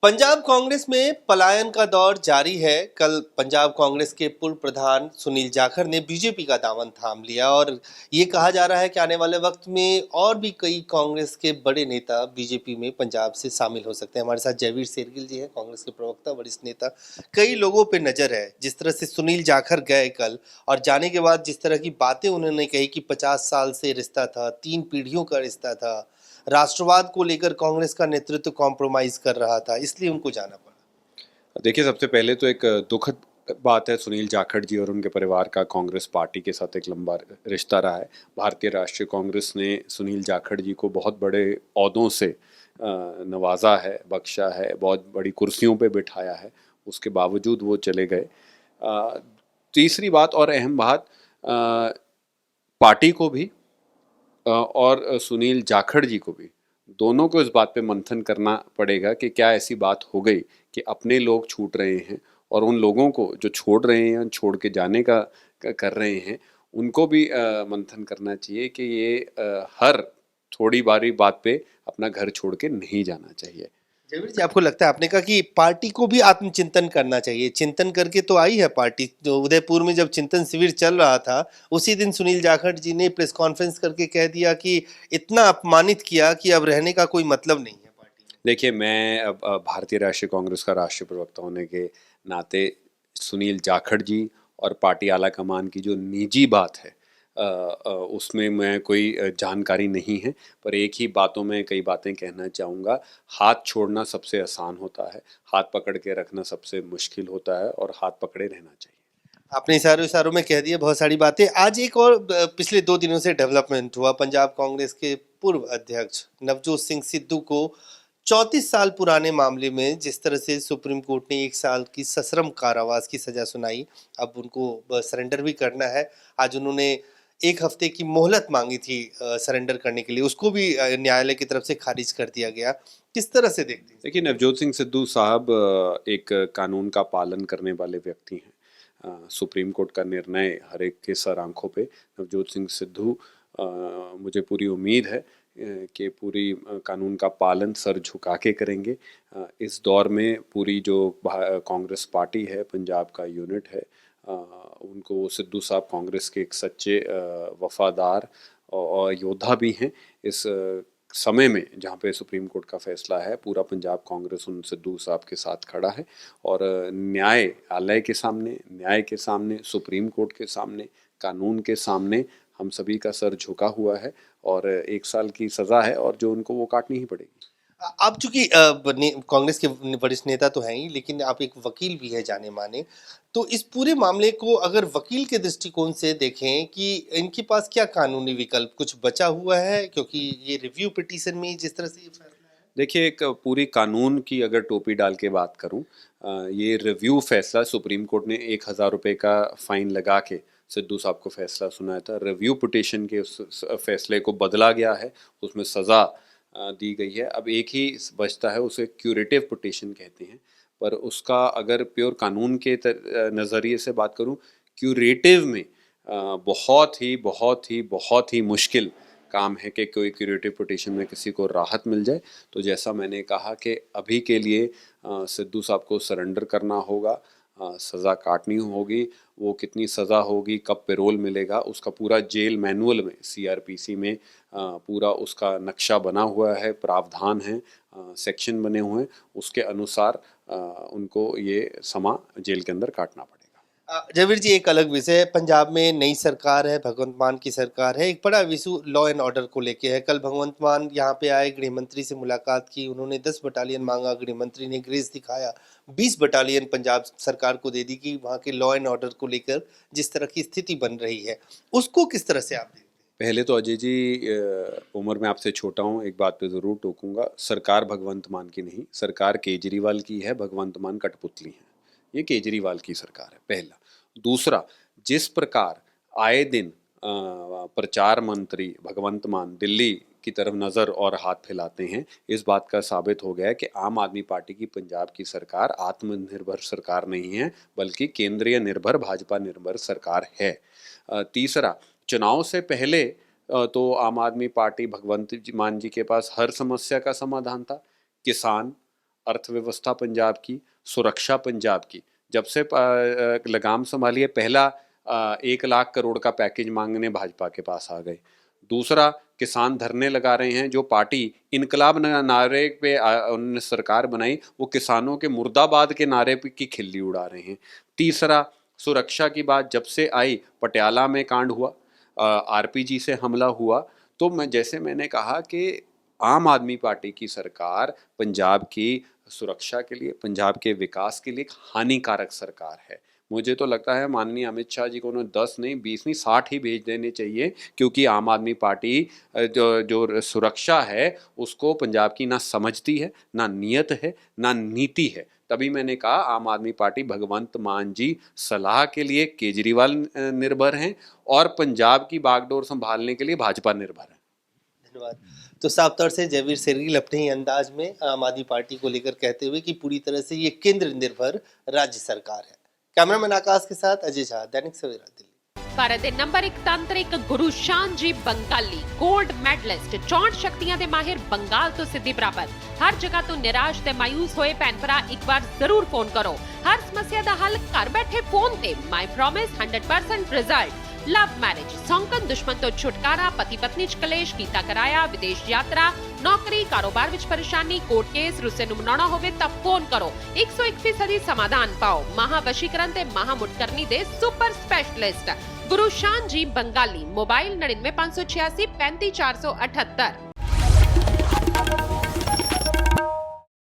पंजाब कांग्रेस में पलायन का दौर जारी है। कल पंजाब कांग्रेस के पूर्व प्रधान सुनील जाखड़ ने बीजेपी का दामन थाम लिया और ये कहा जा रहा है कि आने वाले वक्त में और भी कई कांग्रेस के बड़े नेता बीजेपी में पंजाब से शामिल हो सकते हैं। हमारे साथ जयवीर शेरगिल जी हैं, कांग्रेस के प्रवक्ता, वरिष्ठ नेता। कई लोगों पे नजर है जिस तरह से सुनील जाखड़ गए कल, और जाने के बाद जिस तरह की बातें उन्होंने कही कि 50 साल से रिश्ता था, 3 पीढ़ियों का रिश्ता था, राष्ट्रवाद को लेकर कांग्रेस का नेतृत्व कॉम्प्रोमाइज कर रहा था, इसलिए उनको जाना पड़ा। देखिए, सबसे पहले तो एक दुखद बात है सुनील जाखड़ जी और उनके परिवार का कांग्रेस पार्टी के साथ एक लंबा रिश्ता रहा है। भारतीय राष्ट्रीय कांग्रेस ने सुनील जाखड़ जी को बहुत बड़े ओहदों से नवाजा है, बख्शा है, बहुत बड़ी कुर्सियों पे बिठाया है, उसके बावजूद वो चले गए। तीसरी बात और अहम बात, पार्टी को भी और सुनील जाखड़ जी को भी, दोनों को इस बात पे मंथन करना पड़ेगा कि क्या ऐसी बात हो गई कि अपने लोग छूट रहे हैं और उन लोगों को जो छोड़ रहे हैं, छोड़ के जाने का कर रहे हैं, उनको भी मंथन करना चाहिए कि ये हर थोड़ी बारी बात पे अपना घर छोड़ के नहीं जाना चाहिए। जयवीर जी, आपको लगता है, आपने कहा कि पार्टी को भी आत्मचिंतन करना चाहिए, चिंतन करके तो आई है पार्टी। जो उदयपुर में जब चिंतन शिविर चल रहा था, उसी दिन सुनील जाखड़ जी ने प्रेस कॉन्फ्रेंस करके कह दिया कि इतना अपमानित किया कि अब रहने का कोई मतलब नहीं है पार्टी में। देखिए, मैं अब भारतीय राष्ट्रीय कांग्रेस का राष्ट्रीय प्रवक्ता होने के नाते सुनील जाखड़ जी और पार्टी आला कमान की जो निजी बात है, उसमें मैं कोई जानकारी नहीं है, पर एक ही बातों में कई बातें कहना चाहूँगा। हाथ छोड़ना सबसे आसान होता है, हाथ पकड़ के रखना सबसे मुश्किल होता है और हाथ पकड़े रहना चाहिए। आपने इशारों इशारों में कह दिए बहुत सारी बातें। आज एक और पिछले 2 दिनों से डेवलपमेंट हुआ। पंजाब कांग्रेस के पूर्व अध्यक्ष नवजोत सिंह सिद्धू को 34 साल पुराने मामले में जिस तरह से सुप्रीम कोर्ट ने 1 साल की सश्रम कारावास की सजा सुनाई, अब उनको सरेंडर भी करना है। आज उन्होंने 1 हफ्ते की मोहलत मांगी थी सरेंडर करने के लिए, उसको भी न्यायालय की तरफ से खारिज कर दिया गया। किस तरह से देखते हैं? देखिए, नवजोत सिंह सिद्धू साहब एक कानून का पालन करने वाले व्यक्ति हैं। सुप्रीम कोर्ट का निर्णय हर एक के सर आंखों पे। नवजोत सिंह सिद्धू, मुझे पूरी उम्मीद है कि पूरी कानून का पालन सर झुका के करेंगे। इस दौर में पूरी जो कांग्रेस पार्टी है, पंजाब का यूनिट है, उनको सिद्धू साहब कांग्रेस के एक सच्चे वफादार और योद्धा भी हैं। इस समय में जहाँ पे सुप्रीम कोर्ट का फैसला है, पूरा पंजाब कांग्रेस उन सिद्धू साहब के साथ खड़ा है और न्यायालय के सामने, न्याय के सामने, सुप्रीम कोर्ट के सामने, कानून के सामने हम सभी का सर झुका हुआ है और 1 साल की सज़ा है और जो उनको वो काटनी ही पड़ेगी। आप चूंकि कांग्रेस के वरिष्ठ नेता तो हैं ही, लेकिन आप एक वकील भी है जाने माने। तो इस पूरे मामले को अगर वकील के दृष्टिकोण से देखें कि इनके पास क्या कानूनी विकल्प कुछ बचा हुआ है, क्योंकि ये रिव्यू पिटीशन में जिस तरह से ये फैसला है। देखिए, एक पूरी कानून की अगर टोपी डाल के बात करूं, ये रिव्यू फैसला सुप्रीम कोर्ट ने 1,000 रुपये का फाइन लगा के सिद्धू साहब को फैसला सुनाया था। रिव्यू पिटीशन के उस फैसले को बदला गया है, उसमें सज़ा दी गई है। अब एक ही बचता है, उसे क्यूरेटिव पिटीशन कहते हैं। पर उसका अगर प्योर कानून के नज़रिए से बात करूं, क्यूरेटिव में बहुत ही बहुत ही बहुत ही मुश्किल काम है कि कोई क्यूरेटिव पिटीशन में किसी को राहत मिल जाए। तो जैसा मैंने कहा कि अभी के लिए सिद्धू साहब को सरेंडर करना होगा, सज़ा काटनी होगी। वो कितनी सज़ा होगी, कब पैरोल मिलेगा, उसका पूरा जेल मैनुअल में, सीआरपीसी में पूरा उसका नक्शा बना हुआ है, प्रावधान है, सेक्शन बने हुए हैं। उसके अनुसार उनको ये समा जेल के अंदर काटना पड़ेगा। जयवीर जी, एक अलग विषय है। पंजाब में नई सरकार है, भगवंत मान की सरकार है। एक बड़ा इशू लॉ एंड ऑर्डर को लेके है। कल भगवंत मान यहाँ पे आए, गृह मंत्री से मुलाकात की, उन्होंने 10 बटालियन मांगा, गृह मंत्री ने ग्रेस दिखाया, 20 बटालियन पंजाब सरकार को दे दी कि वहाँ के लॉ एंड ऑर्डर को लेकर जिस तरह की स्थिति बन रही है, उसको किस तरह से आप देखते हैं? पहले तो अजय जी, उम्र में आपसे छोटा हूँ, एक बात पे ज़रूर टोकूंगा। सरकार भगवंत मान की नहीं, सरकार केजरीवाल की है। भगवंत मान कठपुतली हैं। ये केजरीवाल की सरकार है, पहला। दूसरा, जिस प्रकार आए दिन प्रचार मंत्री भगवंत मान दिल्ली की तरफ नज़र और हाथ फैलाते हैं, इस बात का साबित हो गया है कि आम आदमी पार्टी की पंजाब की सरकार आत्मनिर्भर सरकार नहीं है, बल्कि केंद्रीय निर्भर, भाजपा निर्भर सरकार है। तीसरा, चुनाव से पहले तो आम आदमी पार्टी भगवंत मान जी के पास हर समस्या का समाधान था। किसान, अर्थव्यवस्था पंजाब की, सुरक्षा पंजाब की। जब से लगाम संभाली है, पहला 1 लाख करोड़ का पैकेज मांगने भाजपा के पास आ गए। दूसरा, किसान धरने लगा रहे हैं। जो पार्टी इनकलाब नारे पे उन्होंने सरकार बनाई, वो किसानों के मुर्दाबाद के नारे की खिल्ली उड़ा रहे हैं। तीसरा, सुरक्षा की बात जब से आई, पटियाला में कांड हुआ, आरपीजी से हमला हुआ, तो मैंने कहा कि आम आदमी पार्टी की सरकार पंजाब की सुरक्षा के लिए, पंजाब के विकास के लिए एक हानिकारक सरकार है। मुझे तो लगता है माननीय अमित शाह जी को उन्होंने 10 नहीं, 20 नहीं, 60 ही भेज देने चाहिए, क्योंकि आम आदमी पार्टी जो सुरक्षा है उसको पंजाब की ना समझती है, ना नियत है, ना नीति है। तभी मैंने कहा आम आदमी पार्टी भगवंत मान जी सलाह के लिए केजरीवाल निर्भर हैं और पंजाब की बागडोर संभालने के लिए भाजपा निर्भर है। धन्यवाद। तो साफ तौर से जयवीर सेरगिल अपने ही अंदाज में आम आदमी पार्टी को लेकर कहते हुए कि पूरी तरह से ये केंद्र निर्भर राज्य सरकार है। कैमरामैन आकाश के साथ अजय झा, दैनिक सवेरा, दिल्ली। ਭਾਰਤ ਦੇ ਨੰਬਰ 1 ਤਾਂਤਰਿਕ ਗੁਰੂ ਸ਼ਾਨ ਜੀ ਬੰਗਾਲੀ ਗੋਲਡ ਮੈਡਲਿਸਟ 64 ਸ਼ਕਤੀਆਂ ਦੇ ਮਾਹਿਰ ਬੰਗਾਲ ਤੋਂ ਸਿੱਧੀ ਪ੍ਰਾਪਤ। ਹਰ ਜਗ੍ਹਾ ਤੋਂ ਨਿਰਾਸ਼ ਤੇ ਮਾਯੂਸ ਹੋਏ ਭੈਣ ਭਰਾ ਇੱਕ ਵਾਰ ਜ਼ਰੂਰ ਫੋਨ ਕਰੋ। ਹਰ ਸਮੱਸਿਆ ਦਾ ਹੱਲ ਘਰ ਬੈਠੇ ਫੋਨ ਤੇ। My promise 100% result. Love marriage, ਸੌਂਕਣ ਦੁਸ਼ਮਣ ਤੋਂ ਛੁਟਕਾਰਾ, ਪਤੀ ਪਤਨੀ ਚ ਕਲੇਸ਼, ਕੀਤਾ ਕਰਾਇਆ, ਵਿਦੇਸ਼ ਯਾਤਰਾ, ਨੌਕਰੀ, ਕਾਰੋਬਾਰ ਵਿੱਚ ਪਰੇਸ਼ਾਨੀ, ਕੋਰਟ ਕੇਸ, ਰੁੱਸੇ ਨੂੰ ਮਨਾਉਣਾ ਹੋਵੇ ਤਾਂ ਫੋਨ ਕਰੋ। 101% ਸਮਾਧਾਨ ਪਾਓ। ਮਹਾਵਸ਼ੀਕਰਨ ਤੇ ਮਹਾਮੁਟਕਰਨੀ ਦੇ ਸੁਪਰ ਸਪੈਸ਼ਲਿਸਟ ਗੁਰੂ ਸ਼ਾਨ ਜੀ ਬੰਗਾਲੀ। मोबाइल 99 586 35 478।